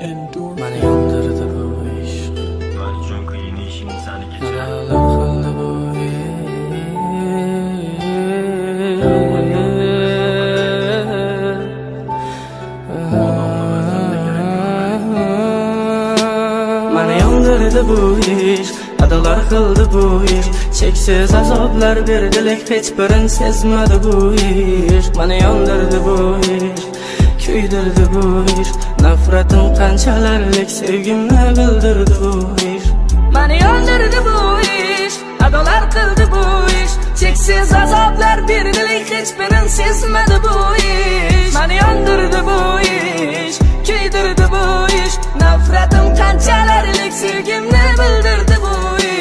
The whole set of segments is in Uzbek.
Mani yondirdi bu ishq, Ben çok qiyin ishing seni geçer. Adolar qildi bu Mani yondirdi bu ishq, adolar qildi bu ishq. Cheksiz azoblar berdilik, hech birin sezmadi bu ishq. Mani yondirdi bu ishq, kuydirdi bu ishq. Nafratim qanchalarlik sevgimni bildirdi bu ishq. Mani yondirdi bu ishq, adolar qildi bu ishq. Cheksiz azoblar berdilik, hech birin sezmadi bu ishq. Mani yondirdi bu ishq, kuydirdi bu ishq. Nafratim qanchalarlik sevgimni bildirdi bu ishq.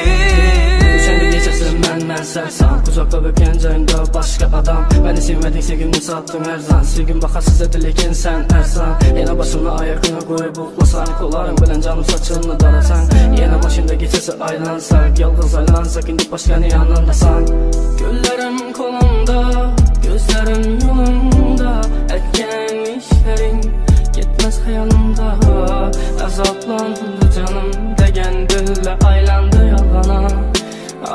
Sen kechasi men sarson, kuzoqlab o'tgan joyingda boshqa odam. Meni sevmading, sevgimni sotding arzon. Sevgim bahasiz edi lekin sen arzon. Yana boshimni oyog'ingga qo'yib uxlasam, qo'llaring bilan jonim sochimni darasan. Yana boshimda kechasi aylansak, yolg'iz aylansak, endi boshqani yonimdasan. Ko'llarim qo'limda, ko'zlarim yo'limda, aytgan ishlaring ketmas xayolimda. Azoblandi jonim degan dilla aylandi yolg'ona.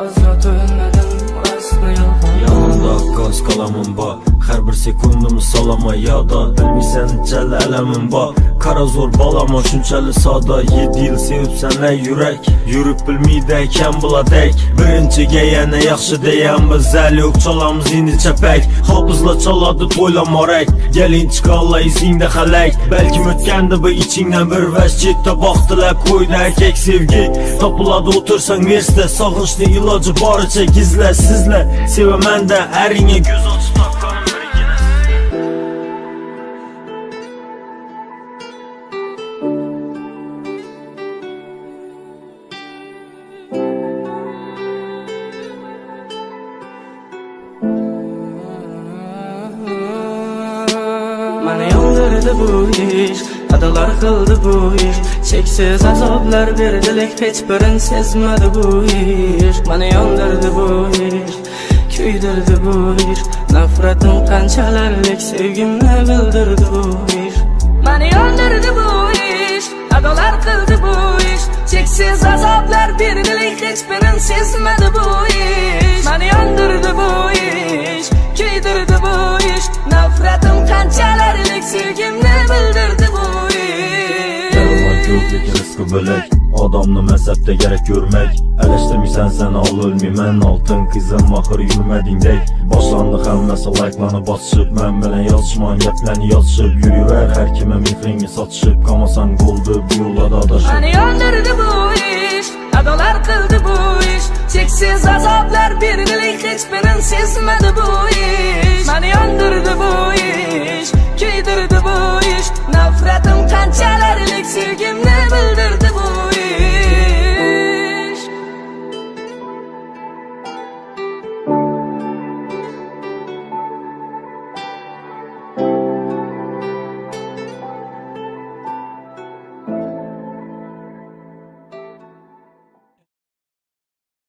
Azrat o'lmadim, asli yolg'on. Yanımda koz kalamım bor, her bir sekundum salama yada. Bilmisen çel elemim bor, kara zor balama şunçalı sada. 7 yıl sevip senle yürek, yürüp bilmeydeyken buladek. Birinciga yana yaxshi deyen biz el yok, çalamız indi çepek. Hapızla çaladı toylamarek, gelin çıkalla izinde halek. Belki ötkendi bu içinden bir vescitte baktılar koydu erkek sevgi. Tapıladı otursan verste, sağınçlı ilacı barıça gizle sizle. Sevemen de erine göz açıp takkanım birikine. Mani yondirdi bu ishq, adolar qildi bu ishq. Cheksiz azoblar berdilik, hech birin sezmadi bu ishq. Mani yondirdi bu ishq, kuydirdi bu ishq. Nafratim qanchalarlik sevgimni bildirdi bu ishq. Mani yondirdi bu ishq, adolar qildi bu ishq. Cheksiz azoblar berdilik, hech birin sezmadi bu ishq. Mani yondirdi bu ishq, kuydirdi bu ishq. Nafratim qanchalarlik sevgimni bildirdi bu ishq. Yalvar ko'plik rizqi bo'lak, odamni mezhebde gerek görmek. Eleştirmişsen sen al ölmeymen, altın kızım mahır yürümedingdek. Başlandı hammasi like'larını basışıp, men bilen yazışman geplerini yazışıp. Yürüver her kime mihrini satışıp, kamasan goldu bu yo'lda adashib. Mani yondirdi bu ishq, adolar qildi bu ishq. Cheksiz azoblar berdilik, hech birin sezmadi bu ishq.